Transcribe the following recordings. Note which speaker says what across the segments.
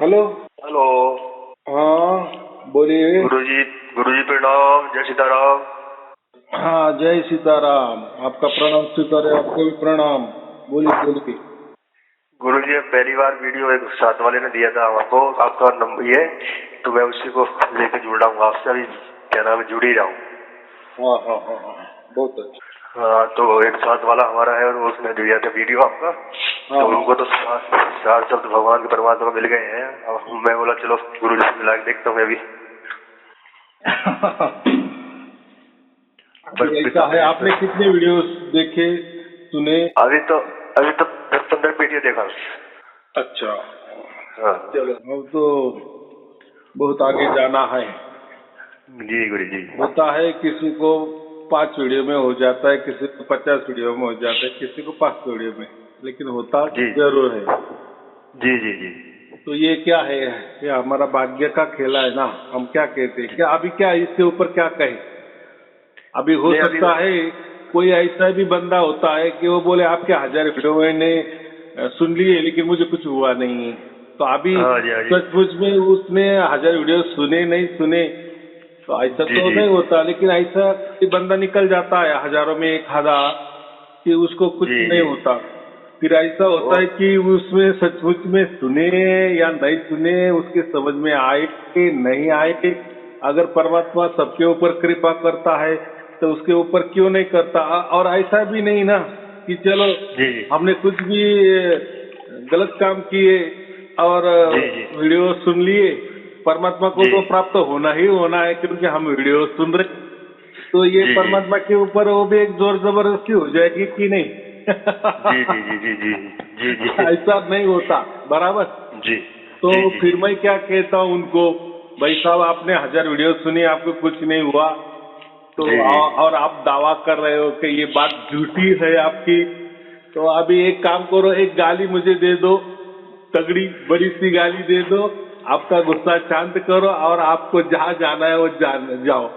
Speaker 1: Hello.
Speaker 2: Hello.
Speaker 1: हाँ बोलिए।
Speaker 2: गुरुजी प्रणाम, जय सीताराम।
Speaker 1: हाँ जय सीताराम। आपका प्रणाम स्वीकार है, आपको भी प्रणाम। बोलिए बोलिए।
Speaker 2: गुरुजी पहली बार वीडियो एक साथ वाले ने दिया था हमको, आपका नंबर ये, तो मैं उसी को लेकर जुड़ रहा हूँ आपसे, अभी क्या नाम है, जुड़ ही रहा हूँ।
Speaker 1: हाँ हाँ हाँ हाँ, बहुत अच्छा।
Speaker 2: हाँ, तो एक साथ वाला हमारा है और उसने दिया था वीडियो आपका।
Speaker 1: हाँ
Speaker 2: तो
Speaker 1: हाँ
Speaker 2: उनको तो चार शब्द भगवान के परमात्मा मिल गए हैं। अब मैं बोला चलो गुरुजी से मिला के देखता हूँ मैं भी।
Speaker 1: अभी ऐसा है, आपने कितने वीडियोस देखे सुने?
Speaker 2: अभी तो 10-15 वीडियो देखा।
Speaker 1: अच्छा
Speaker 2: हाँ
Speaker 1: चलो, अब तो बहुत आगे जाना है।
Speaker 2: जी गुरुजी।
Speaker 1: होता है किसी को 5 वीडियो में हो जाता है, किसी को 50 वीडियो में हो जाता है, किसी को 5 वीडियो में, लेकिन होता
Speaker 2: जी
Speaker 1: जरूर है।
Speaker 2: जी जी जी
Speaker 1: तो ये क्या है, ये हमारा भाग्य का खेला है ना। हम क्या कहते हैं, क्या अभी क्या इसके ऊपर क्या कहें? अभी हो
Speaker 2: नहीं अभी।
Speaker 1: सकता है कोई ऐसा भी बंदा होता है कि वो बोले आपके 1000 वीडियो मैंने सुन लिए लेकिन मुझे कुछ हुआ नहीं। तो अभी
Speaker 2: हाँ जी, हाँ जी।
Speaker 1: सचमुच में उसने 1000 वीडियो सुने नहीं सुने, तो ऐसा
Speaker 2: जी
Speaker 1: तो
Speaker 2: जी
Speaker 1: नहीं होता। लेकिन ऐसा कोई बंदा निकल जाता है हजारों में एक आधा कि उसको कुछ
Speaker 2: जी
Speaker 1: नहीं
Speaker 2: जी।
Speaker 1: होता। फिर ऐसा
Speaker 2: ओ
Speaker 1: होता है कि उसमें सचमुच में सुने या नहीं सुने, उसके समझ में आए कि नहीं आए। अगर परमात्मा सबके ऊपर कृपा करता है तो उसके ऊपर क्यों नहीं करता? और ऐसा भी नहीं ना कि चलो
Speaker 2: जी जी
Speaker 1: हमने कुछ भी गलत काम किए और
Speaker 2: जी जी
Speaker 1: वीडियो सुन लिए, परमात्मा को
Speaker 2: जी
Speaker 1: तो प्राप्त होना ही होना है क्योंकि हम वीडियो सुन रहे। तो ये
Speaker 2: जी जी
Speaker 1: परमात्मा के ऊपर वो भी एक जोर जबरदस्ती हो जाएगी कि नहीं?
Speaker 2: जी जी जी जी जी जी जी जी
Speaker 1: ऐसा नहीं होता बराबर।
Speaker 2: जी
Speaker 1: तो
Speaker 2: जी जी
Speaker 1: फिर मैं क्या कहता हूँ उनको, भाई साहब आपने 1000 वीडियो सुनी, आपको कुछ नहीं हुआ, तो
Speaker 2: जी जी
Speaker 1: और आप दावा कर रहे हो कि ये बात झूठी है आपकी। तो अभी एक काम करो, एक गाली मुझे दे दो, तगड़ी बड़ी सी गाली दे दो, आपका गुस्सा शांत करो और आपको जहाँ जाना है वो जाओ।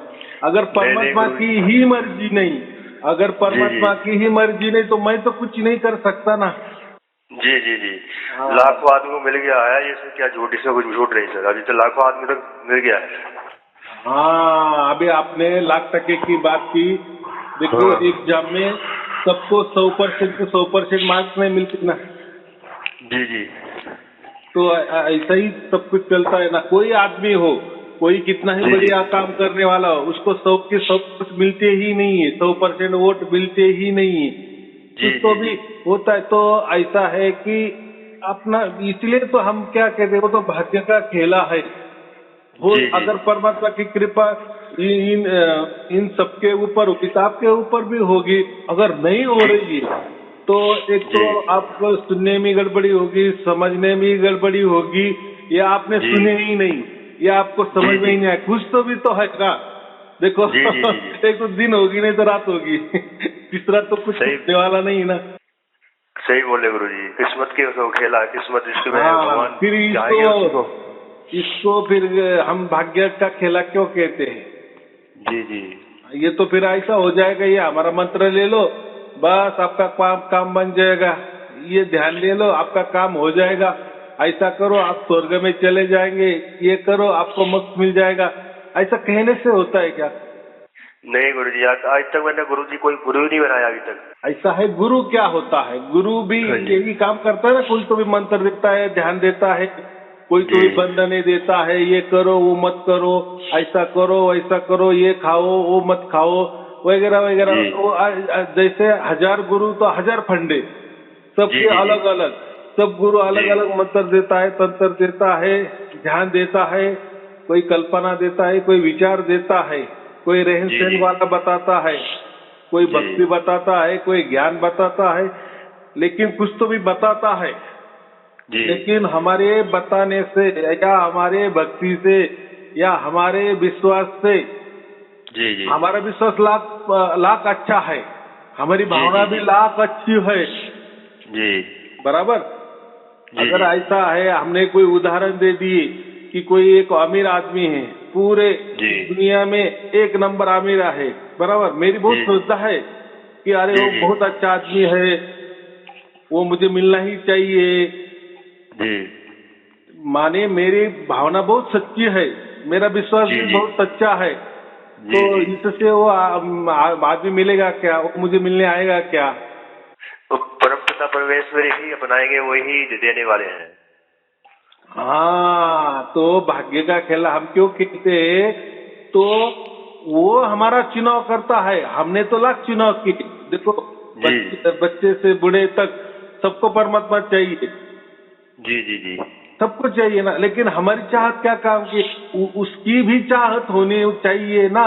Speaker 1: अगर
Speaker 2: नहीं नहीं
Speaker 1: परमात्मा
Speaker 2: गुरु
Speaker 1: की ही मर्जी नहीं, अगर
Speaker 2: जी जी
Speaker 1: परमात्मा की ही मर्जी नहीं तो मैं तो कुछ नहीं कर सकता ना।
Speaker 2: जी जी जी।
Speaker 1: हाँ
Speaker 2: लाखों आदमी को मिल गया है ये, इसमें क्या झूठ, इसमें कुछ झूठ नहीं सर, अभी तो लाखों आदमी तक मिल गया है।
Speaker 1: हाँ, अभी आपने लाख टके की बात की। देखो
Speaker 2: हाँ
Speaker 1: एग्जाम में सबको 100% के 100% मार्क्स नहीं मिलते ना।
Speaker 2: जी जी
Speaker 1: तो ऐसा ही सब कुछ चलता है ना। कोई आदमी हो, कोई कितना ही
Speaker 2: जी जी
Speaker 1: बढ़िया काम करने वाला हो, उसको 100 के 100 वोट मिलते ही नहीं है, 100% वोट मिलते ही नहीं है।
Speaker 2: जी
Speaker 1: कुछ तो
Speaker 2: जी
Speaker 1: भी
Speaker 2: जी
Speaker 1: होता है। तो ऐसा है कि अपना, इसलिए तो हम क्या कहते हैं, वो तो भाग्य का खेला है। हो
Speaker 2: जी जी
Speaker 1: अगर परमात्मा की कृपा इन सबके ऊपर होगी तो आपके ऊपर भी होगी। अगर नहीं हो
Speaker 2: जी
Speaker 1: रही है तो एक तो
Speaker 2: जी
Speaker 1: आपको सुनने में गड़बड़ी होगी, समझने में गड़बड़ी होगी, या आपने
Speaker 2: जी
Speaker 1: सुने ही नहीं, या आपको
Speaker 2: जी
Speaker 1: समझ में
Speaker 2: जी
Speaker 1: ही नहीं आया। कुछ तो भी तो है ना। देखो
Speaker 2: जी जी जी जी
Speaker 1: एक तो दिन होगी नहीं तो रात होगी। तीसरा तो कुछ
Speaker 2: सही
Speaker 1: होने वाला नहीं है ना।
Speaker 2: सही बोले गुरु जी, किस्मत के तो खेला है, किस्मत जिसमें
Speaker 1: हाँ
Speaker 2: भगवान
Speaker 1: फिर
Speaker 2: चाहेंगे उसी को।
Speaker 1: इसको फिर हम भाग्य का खेला क्यों कहते हैं?
Speaker 2: जी जी
Speaker 1: ये तो फिर ऐसा हो जाएगा, ये हमारा मंत्र ले लो, बस आपका काम काम बन जाएगा। ये ध्यान ले लो, आपका काम हो जाएगा। ऐसा करो आप स्वर्ग में चले जाएंगे, ये करो आपको मोक्ष मिल जाएगा। ऐसा कहने से होता है क्या?
Speaker 2: नहीं गुरु जी, आज तक मैंने गुरु जी कोई गुरु ही नहीं बनाया अभी तक।
Speaker 1: ऐसा है। गुरु क्या होता है? गुरु भी
Speaker 2: हाँ जी
Speaker 1: यही काम करता है ना। कोई तो भी मंत्र देता है, ध्यान देता है, कोई तो
Speaker 2: जी
Speaker 1: भी बंधने देता है, ये करो वो मत करो, ऐसा करो वैसा करो, ये खाओ वो मत खाओ, वगैरह वगैरह।
Speaker 2: जी
Speaker 1: वो जैसे 1000 गुरु तो 1000 फंडे,
Speaker 2: जी
Speaker 1: सबके
Speaker 2: जी जी
Speaker 1: अलग अलग। सब गुरु
Speaker 2: जी
Speaker 1: अलग अलग मंत्र देता है, तंत्र देता है, ध्यान देता है, कोई कल्पना देता है, कोई विचार देता है, कोई रहन
Speaker 2: जी
Speaker 1: सहन
Speaker 2: जी
Speaker 1: वाला बताता है, कोई
Speaker 2: जी
Speaker 1: भक्ति बताता है, कोई ज्ञान बताता है। लेकिन कुछ तो भी बताता है।
Speaker 2: जी
Speaker 1: लेकिन हमारे बताने से या हमारे भक्ति से या हमारे विश्वास से,
Speaker 2: जी जी
Speaker 1: हमारा विश्वास लाख लाख अच्छा है, हमारी
Speaker 2: जी
Speaker 1: भावना
Speaker 2: जी
Speaker 1: भी
Speaker 2: जी
Speaker 1: लाख अच्छी है,
Speaker 2: जी
Speaker 1: बराबर।
Speaker 2: जी
Speaker 1: अगर
Speaker 2: जी
Speaker 1: ऐसा है, हमने कोई उदाहरण दे दिए कि कोई एक अमीर आदमी है, पूरे
Speaker 2: जी
Speaker 1: दुनिया में एक नंबर अमीर है, बराबर। मेरी बहुत
Speaker 2: जी
Speaker 1: श्रद्धा है कि अरे
Speaker 2: जी
Speaker 1: वो
Speaker 2: जी
Speaker 1: बहुत अच्छा आदमी है, वो मुझे मिलना ही चाहिए।
Speaker 2: जी
Speaker 1: माने मेरी भावना बहुत सच्ची है, मेरा विश्वास
Speaker 2: जी
Speaker 1: भी
Speaker 2: जी
Speaker 1: बहुत सच्चा है।
Speaker 2: जी
Speaker 1: तो
Speaker 2: जी।
Speaker 1: इससे वो आदमी मिलेगा क्या, वो मुझे मिलने आएगा क्या?
Speaker 2: तो परम पिता परमेश्वर ही अपनाएंगे, वही देने वाले हैं।
Speaker 1: हाँ, तो भाग्य का खेला हम क्यों खेलते हैं? तो वो हमारा चुनाव करता है, हमने तो लाख चुनाव किए। देखो,
Speaker 2: जी
Speaker 1: बच्चे से बूढ़े तक सबको परमात्मा चाहिए,
Speaker 2: जी जी जी
Speaker 1: सबको चाहिए ना, लेकिन हमारी चाहत क्या काम की? उसकी भी चाहत होनी चाहिए ना।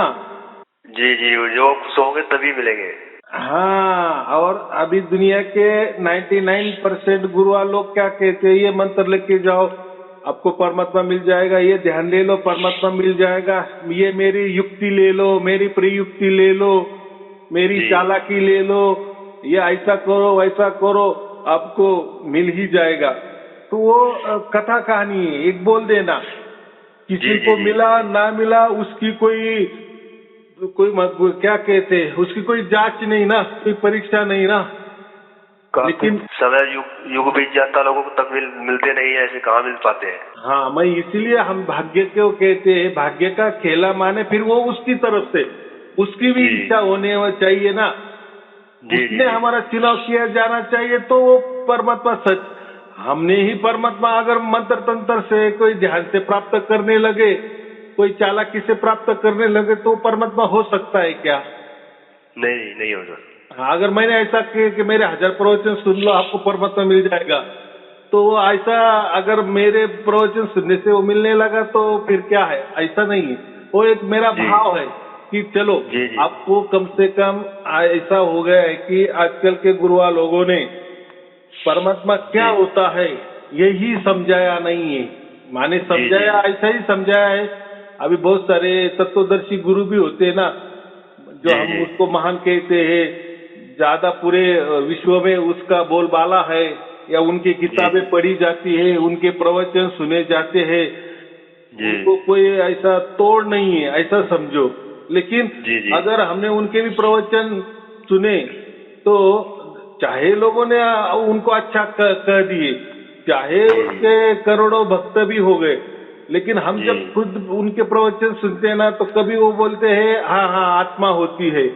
Speaker 2: जी जी। जो खुश होंगे तभी मिलेंगे।
Speaker 1: हाँ, और अभी दुनिया के 99% गुरुआ लोग क्या कहते हैं, ये मंत्र लेके जाओ आपको परमात्मा मिल जाएगा, ये ध्यान ले लो परमात्मा मिल जाएगा, ये मेरी युक्ति ले लो, मेरी प्रयुक्ति ले लो, मेरी
Speaker 2: जी
Speaker 1: चालाकी ले लो, ये ऐसा करो वैसा करो, आपको मिल ही जाएगा। तो वो कथा कहानी है, एक बोल देना।
Speaker 2: जी
Speaker 1: किसी
Speaker 2: जी
Speaker 1: को
Speaker 2: जी।
Speaker 1: मिला ना मिला उसकी कोई कोई क्या कहते हैं, उसकी कोई जांच नहीं ना, कोई परीक्षा नहीं ना।
Speaker 2: काफी
Speaker 1: लेकिन
Speaker 2: समय युग युग बीत जाता, लोगों को तब मिलते नहीं है, ऐसे कहाँ मिल पाते हैं।
Speaker 1: हाँ, मैं इसीलिए हम भाग्य को कहते हैं, भाग्य का खेला माने फिर वो उसकी तरफ से उसकी भी
Speaker 2: जी
Speaker 1: इच्छा होने चाहिए ना।
Speaker 2: जी जी
Speaker 1: उसने
Speaker 2: जी
Speaker 1: हमारा चुनाव किया जाना चाहिए, तो वो परमात्मा सच। हमने ही परमात्मा अगर मंत्र तंत्र से कोई ध्यान से प्राप्त करने लगे, कोई चालाकी से प्राप्त करने लगे, तो परमात्मा हो सकता है क्या?
Speaker 2: नहीं नहीं होगा।
Speaker 1: हाँ, अगर मैंने ऐसा किया कि मेरे 1000 प्रवचन सुन लो आपको परमात्मा मिल जाएगा, तो वो ऐसा अगर मेरे प्रवचन सुनने से वो मिलने लगा तो फिर क्या है? ऐसा नहीं है। वो एक मेरा
Speaker 2: जी
Speaker 1: भाव है कि चलो
Speaker 2: जी जी
Speaker 1: आपको कम से कम ऐसा हो गया है कि आजकल के गुरुआ लोगों ने परमात्मा क्या
Speaker 2: जी
Speaker 1: होता है यही समझाया नहीं है। माने
Speaker 2: जी जी
Speaker 1: समझाया,
Speaker 2: जी
Speaker 1: ऐसा ही समझाया है। अभी बहुत सारे तत्वदर्शी गुरु भी होते हैं ना, जो
Speaker 2: जी
Speaker 1: हम
Speaker 2: जी
Speaker 1: उसको महान कहते हैं, ज्यादा पूरे विश्व में उसका बोलबाला है, या उनकी
Speaker 2: जी
Speaker 1: किताबें पढ़ी जाती है, उनके प्रवचन सुने जाते हैं,
Speaker 2: जी
Speaker 1: उनको कोई ऐसा तोड़ नहीं है, ऐसा समझो। लेकिन
Speaker 2: जी जी
Speaker 1: अगर हमने उनके भी प्रवचन सुने, तो चाहे लोगों ने उनको अच्छा कह दिए, चाहे
Speaker 2: जी
Speaker 1: उनके करोड़ों भक्त भी हो गए, लेकिन हम
Speaker 2: जी
Speaker 1: जब खुद उनके प्रवचन सुनते हैं ना, तो कभी वो बोलते हैं हाँ हाँ आत्मा होती है,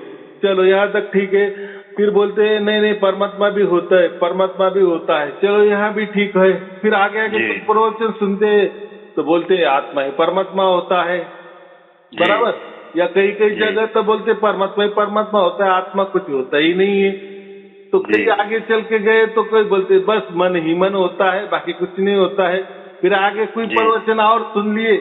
Speaker 1: चलो यहाँ तक ठीक है। फिर बोलते हैं नहीं नहीं परमात्मा भी होता है, परमात्मा भी होता है, चलो यहाँ भी ठीक है। फिर आगे आगे
Speaker 2: जी
Speaker 1: कुछ प्रवचन सुनते हैं तो बोलते हैं आत्मा ही परमात्मा होता है,
Speaker 2: जी
Speaker 1: बराबर। या कई कई
Speaker 2: जी
Speaker 1: जगह तो बोलते परमात्मा ही परमात्मा होता है, आत्मा कुछ होता ही नहीं है। तो
Speaker 2: जी
Speaker 1: कई आगे चल के गए तो कोई बोलते बस मन ही मन होता है, बाकी कुछ नहीं होता है। फिर आगे कोई
Speaker 2: जी
Speaker 1: प्रवचन और सुन लिए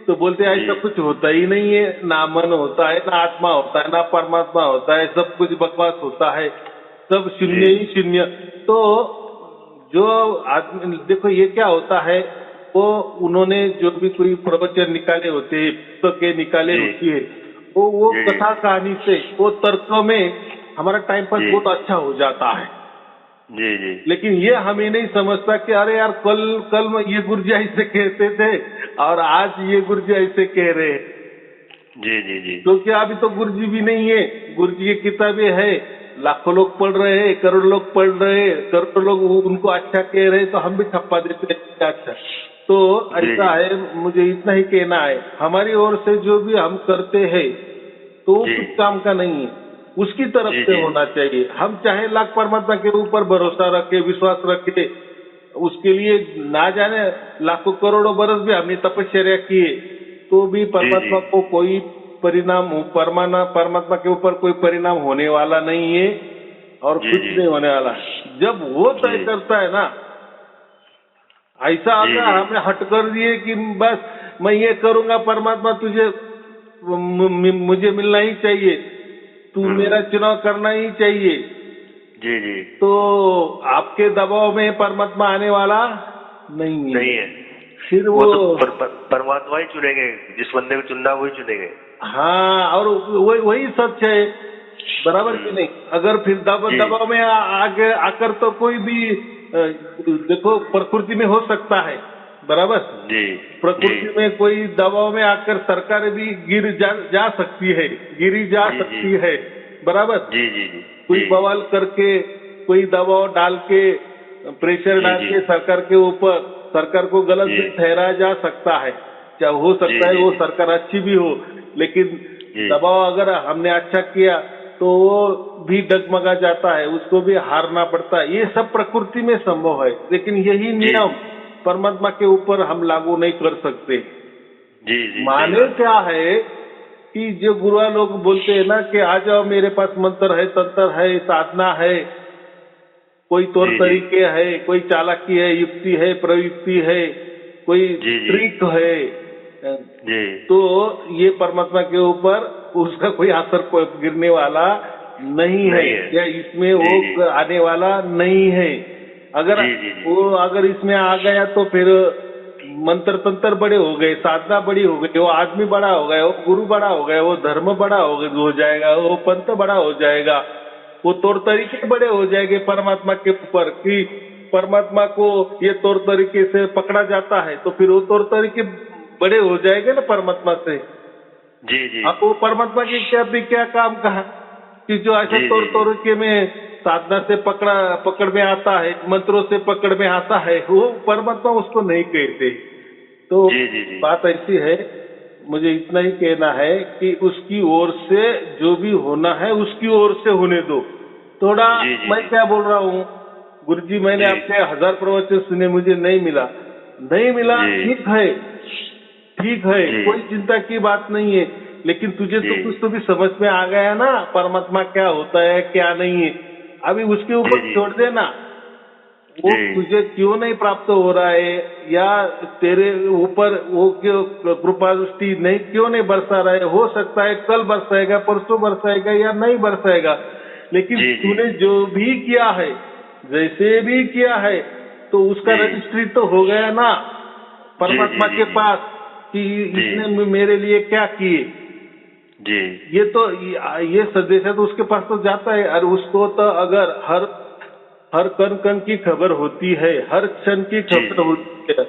Speaker 1: तो बोलते
Speaker 2: जी
Speaker 1: ऐसा कुछ होता ही नहीं है, ना मन होता है, ना आत्मा होता है, ना परमात्मा होता है, सब कुछ बकवास होता है, सब
Speaker 2: जी
Speaker 1: शून्य ही शून्य। तो जो आदमी देखो ये क्या होता है, वो उन्होंने जो भी कोई प्रवचन निकाले होते हैं, पुस्तकें निकाले
Speaker 2: जी
Speaker 1: होती है, वो
Speaker 2: जी
Speaker 1: कथा कहानी से, वो तर्कों में हमारा टाइम पास
Speaker 2: जी
Speaker 1: बहुत अच्छा हो जाता है।
Speaker 2: जी जी
Speaker 1: लेकिन ये हमें नहीं समझता कि अरे यार कल कल में ये गुरुजी ऐसे कहते थे और आज ये गुरुजी ऐसे कह रहे हैं।
Speaker 2: जी जी जी
Speaker 1: क्योंकि अभी तो गुरुजी भी नहीं है, गुरुजी की किताबें है, लाखों लोग पढ़ रहे हैं, करोड़ लोग पढ़ रहे हैं, करोड़ लोग उनको अच्छा कह रहे हैं, तो हम भी ठप्पा देते हैं अच्छा। तो
Speaker 2: जी
Speaker 1: ऐसा है, मुझे इतना ही कहना है, हमारी ओर से जो भी हम करते हैं तो वो
Speaker 2: जी
Speaker 1: कुछ काम का नहीं है, उसकी तरफ
Speaker 2: जी
Speaker 1: से
Speaker 2: जी
Speaker 1: होना चाहिए। हम चाहे लाख परमात्मा के ऊपर भरोसा रखे, विश्वास रखे, उसके लिए ना जाने लाखों करोड़ों बरस भी हमने तपस्या की, तो भी
Speaker 2: जी जी
Speaker 1: परमात्मा को कोई परिणाम, परमात्मा के ऊपर कोई परिणाम होने वाला नहीं है, और
Speaker 2: जी
Speaker 1: कुछ
Speaker 2: जी
Speaker 1: नहीं होने वाला। जब वो तय
Speaker 2: जी
Speaker 1: करता है ना, ऐसा
Speaker 2: जी
Speaker 1: अगर
Speaker 2: जी
Speaker 1: हमें हट कर दिए कि बस मैं ये करूंगा परमात्मा तुझे मुझे मिलना ही चाहिए, तू मेरा चुनाव करना ही चाहिए,
Speaker 2: जी जी
Speaker 1: तो आपके दबाव में परमात्मा आने वाला नहीं है।
Speaker 2: नहीं है।
Speaker 1: फिर
Speaker 2: वो
Speaker 1: वो
Speaker 2: तो परमात्मा ही चुनेंगे, जिस बंदे को चुनना है वही चुनेंगे।
Speaker 1: हाँ, और वही वही सच है, बराबर कि नहीं? अगर फिर
Speaker 2: जी
Speaker 1: दबाव में आगे आकर तो कोई भी देखो प्रकृति में हो सकता है, बराबर।
Speaker 2: जी जी
Speaker 1: प्रकृति में कोई दबाव में आकर सरकार भी जा सकती है, गिरी जा
Speaker 2: जी जी
Speaker 1: सकती है, बराबर।
Speaker 2: जी जी जी
Speaker 1: कोई
Speaker 2: जी
Speaker 1: बवाल करके, कोई दबाव डाल के, प्रेशर
Speaker 2: जी
Speaker 1: डाल
Speaker 2: जी
Speaker 1: के सरकार के ऊपर, सरकार को गलत
Speaker 2: जी
Speaker 1: भी ठहराया जा सकता है, चाहे हो
Speaker 2: जी
Speaker 1: सकता है
Speaker 2: जी
Speaker 1: वो
Speaker 2: जी
Speaker 1: सरकार अच्छी भी हो, लेकिन
Speaker 2: जी
Speaker 1: दबाव अगर हमने अच्छा किया तो वो भी डगमगा जाता है, उसको भी हारना पड़ता है। ये सब प्रकृति में संभव है, लेकिन यही
Speaker 2: जी
Speaker 1: नियम परमात्मा के ऊपर हम लागू नहीं कर सकते।
Speaker 2: जी जी सही
Speaker 1: माने
Speaker 2: बात है।
Speaker 1: क्या है कि जो गुरुआ लोग बोलते हैं ना कि आ जाओ मेरे पास, मंत्र है, तंत्र है, साधना है, कोई तौर
Speaker 2: जी जी
Speaker 1: तरीके है, कोई चालाकी है, युक्ति है, प्रयुक्ति है, कोई
Speaker 2: जी जी
Speaker 1: ट्रिक है,
Speaker 2: जी
Speaker 1: तो ये परमात्मा के ऊपर उसका कोई असर गिरने वाला नहीं है,
Speaker 2: नहीं है।
Speaker 1: या इसमें
Speaker 2: जी
Speaker 1: वो
Speaker 2: जी
Speaker 1: आने वाला नहीं है। अगर
Speaker 2: जी जी जी
Speaker 1: वो अगर इसमें आ गया तो फिर मंत्र तंत्र बड़े हो गए, साधना बड़ी हो गई, वो आदमी बड़ा हो गया, वो गुरु बड़ा हो गया, वो धर्म बड़ा हो जाएगा, वो पंथ बड़ा हो जाएगा, वो तौर तरीके बड़े हो जाएंगे परमात्मा के ऊपर कि परमात्मा को ये तौर तरीके से पकड़ा जाता है, तो फिर वो तौर तरीके बड़े हो जाएंगे ना परमात्मा से।
Speaker 2: जी जी
Speaker 1: अब वो परमात्मा की क्या भी क्या काम कहा कि जो ऐसे
Speaker 2: जी
Speaker 1: तौर
Speaker 2: जी
Speaker 1: तरीके में साधना से पकड़ में आता है, मंत्रों से पकड़ में आता है, वो परमात्मा उसको नहीं कहते। तो
Speaker 2: जी जी जी
Speaker 1: बात ऐसी है, मुझे इतना ही कहना है कि उसकी ओर से जो भी होना है उसकी ओर से होने दो। थोड़ा
Speaker 2: जी जी
Speaker 1: मैं
Speaker 2: जी
Speaker 1: क्या बोल रहा हूँ, गुरुजी मैंने
Speaker 2: जी
Speaker 1: आपके 1000 प्रवचन सुने, मुझे नहीं मिला, नहीं मिला,
Speaker 2: जी
Speaker 1: ठीक है, ठीक है,
Speaker 2: जी
Speaker 1: कोई चिंता की बात नहीं है, लेकिन तुझे तो
Speaker 2: जी
Speaker 1: कुछ तो भी समझ में आ गया ना परमात्मा क्या होता है क्या नहीं है। अभी उसके
Speaker 2: जी
Speaker 1: ऊपर
Speaker 2: जी
Speaker 1: छोड़ देना, वो
Speaker 2: जी
Speaker 1: तुझे क्यों नहीं प्राप्त हो रहा है, या तेरे ऊपर वो क्यों कृपा दृष्टि नहीं क्यों नहीं बरसा रहा है। हो सकता है कल बरसाएगा, परसों बरसाएगा, या नहीं बरसाएगा, लेकिन
Speaker 2: जी जी
Speaker 1: तूने जो भी किया है, जैसे भी किया है, तो उसका
Speaker 2: जी
Speaker 1: रजिस्ट्री तो हो गया ना
Speaker 2: जी
Speaker 1: परमात्मा
Speaker 2: जी
Speaker 1: के
Speaker 2: जी
Speaker 1: पास कि
Speaker 2: जी
Speaker 1: इसने मेरे लिए क्या किए।
Speaker 2: जी
Speaker 1: ये तो ये संदेश है तो उसके पास तो जाता है, और उसको तो अगर हर हर कण कण की खबर होती है, हर क्षण की
Speaker 2: जी
Speaker 1: खबर
Speaker 2: जी
Speaker 1: होती है,